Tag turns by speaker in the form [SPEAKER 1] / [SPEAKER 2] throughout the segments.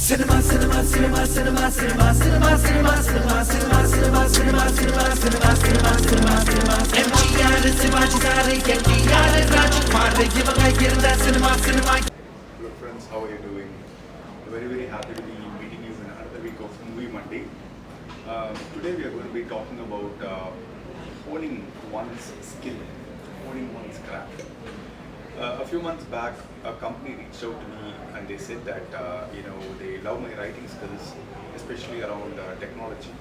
[SPEAKER 1] Cinema, cinema, cinema, cinema, cinema, cinema, cinema, cinema, cinema, cinema, cinema, cinema, cinema, cinema, cinema, cinema. MGR, Shivaji Sare, NTR, Rajkumar, இவங்க இருந்த cinema, cinema.
[SPEAKER 2] Hello friends, how are you doing? Very very happy to be meeting you in another week of Movie Monday. Today we are going to be talking about honing one's skill, honing one's craft. A few months back, a company reached out to me and they said that they love my writing skills, especially around technology,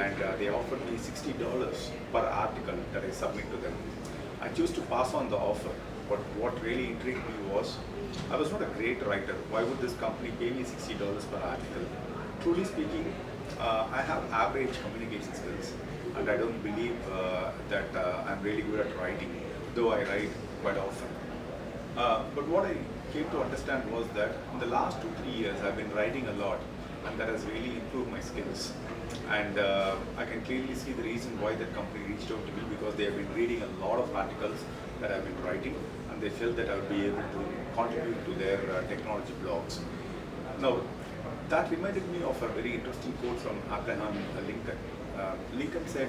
[SPEAKER 2] and they offered me $60 per article that I submit to them. I chose to pass on the offer, but what really intrigued me was I was not a great writer. Why would this company pay me $60 per article? Truly speaking, I have average communication skills, and I don't believe that I'm really good at writing, though I write quite often. But what I came to understand was that in the last 2-3 years I've been writing a lot, and that has really improved my skills. And I can clearly see the reason why that company reached out to me, because they have been reading a lot of articles that I've been writing, and they felt that I would be able to contribute to their technology blogs. Now, that reminded me of a very interesting quote from Abraham Lincoln. Lincoln said,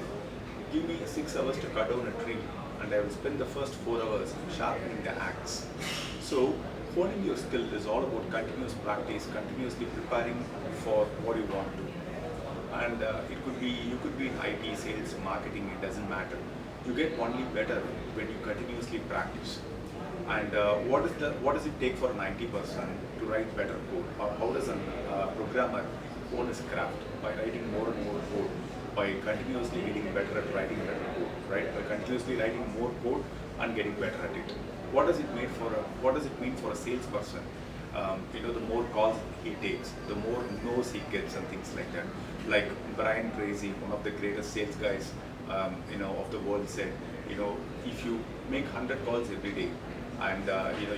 [SPEAKER 2] "Give me 6 hours to cut down a tree, and I will spend the first 4 hours sharpening the axe." So, honing your skill is all about continuous practice, continuously preparing for what you want to. And you could be in IT, sales, marketing, it doesn't matter. You get only better when you continuously practice. And what does it take for an IT person to write better code? Or how does a programmer hone his craft? By writing more and more code, by continuously getting better at writing better code, right? By continuously writing more code and getting better at it. What does it mean for a salesperson? The more calls he takes, the more no's he gets and things like that. Like Brian Tracy, one of the greatest sales guys, of the world, said, if you make 100 calls every day and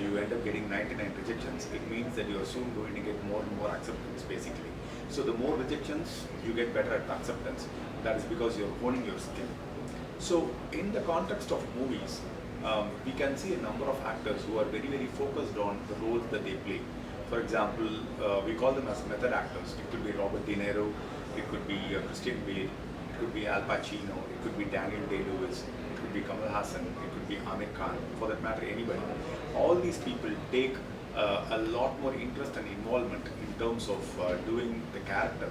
[SPEAKER 2] you end up getting 99 rejections, it means that you are soon going to get more and more acceptance, basically. So the more rejections, you get better at acceptance. That is because you're honing your skill. So in the context of movies, we can see a number of actors who are very, very focused on the roles that they play. For example, we call them as method actors. It could be Robert De Niro, it could be Christian Bale, it could be Al Pacino, it could be Daniel Day-Lewis, it could be Kamal Hassan, it could be Amir Khan, for that matter, anybody. All these people take a lot more interest and involvement in terms of doing the character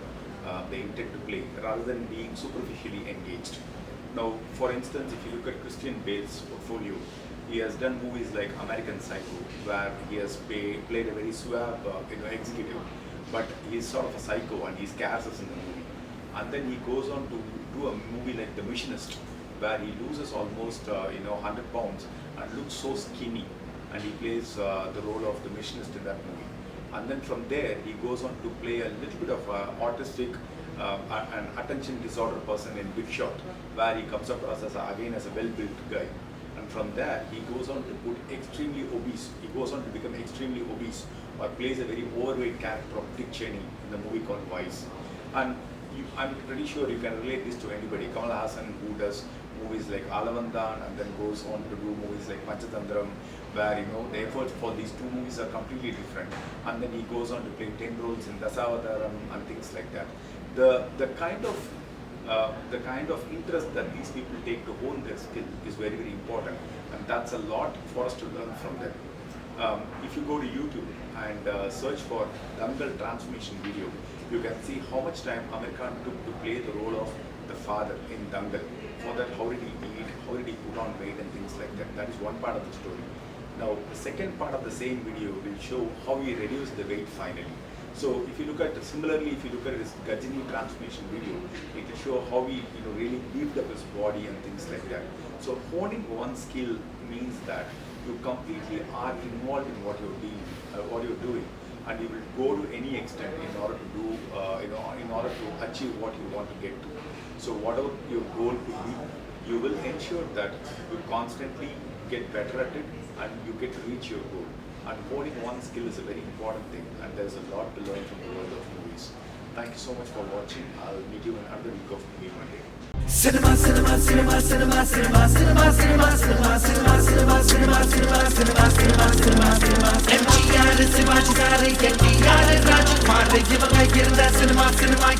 [SPEAKER 2] they intend to play, rather than being superficially engaged. Now, for instance, if you look at Christian Bale's portfolio, he has done movies like American Psycho, where he has played a very suave executive, but he's sort of a psycho and he scares us in the movie. And then he goes on to do a movie like The Machinist, where he loses almost 100 pounds and looks so skinny, and he plays the role of the machinist in that movie. And then from there, he goes on to play a little bit of autistic an attention disorder person in Big Shot, where he comes across as a well-built guy. And from there, he goes on to become extremely obese, or plays a very overweight character of Dick Cheney in the movie called Vice. And I'm pretty sure you can relate this to anybody. Kamal Hassan, who does movies like Alavandan and then goes on to do movies like Panchadandram, where the efforts for these 2 movies are completely different, and then he goes on to play 10 roles in Dasavataram and things like that. The kind of interest that these people take to hone their skill is very, very important, and that's a lot for us to learn from them. If you go to YouTube and search for Dangal transformation video, you can see how much time Amir Khan took to play the role of the father in Dangal. For that, how did he eat, how did he put on weight and things like that. That is one part of the story. Now, the second part of the same video will show how he reduced the weight finally. So if you look at his Gajini transformation video, it will show how he really beefed up his body and things like that. So honing one skill means that you completely are involved in what you're doing, and you will go to any extent in order to do, in order to achieve what you want to get to. So whatever your goal could be, you will ensure that you constantly get better at it and you get to reach your goal. And honing one skill is a very important thing, and there's a lot to learn from the world of movies. Thank you so much for watching. I'll meet you in another week of Movie Monday.
[SPEAKER 1] Cinema, cinema, cinema, cinema, cinema, cinema, cinema, cinema, cinema, cinema, cinema, cinema, cinema, cinema, cinema, cinema. MGR, Sivaji sir, NTR, Rajkumar, இவங்க இருந்த cinema cinema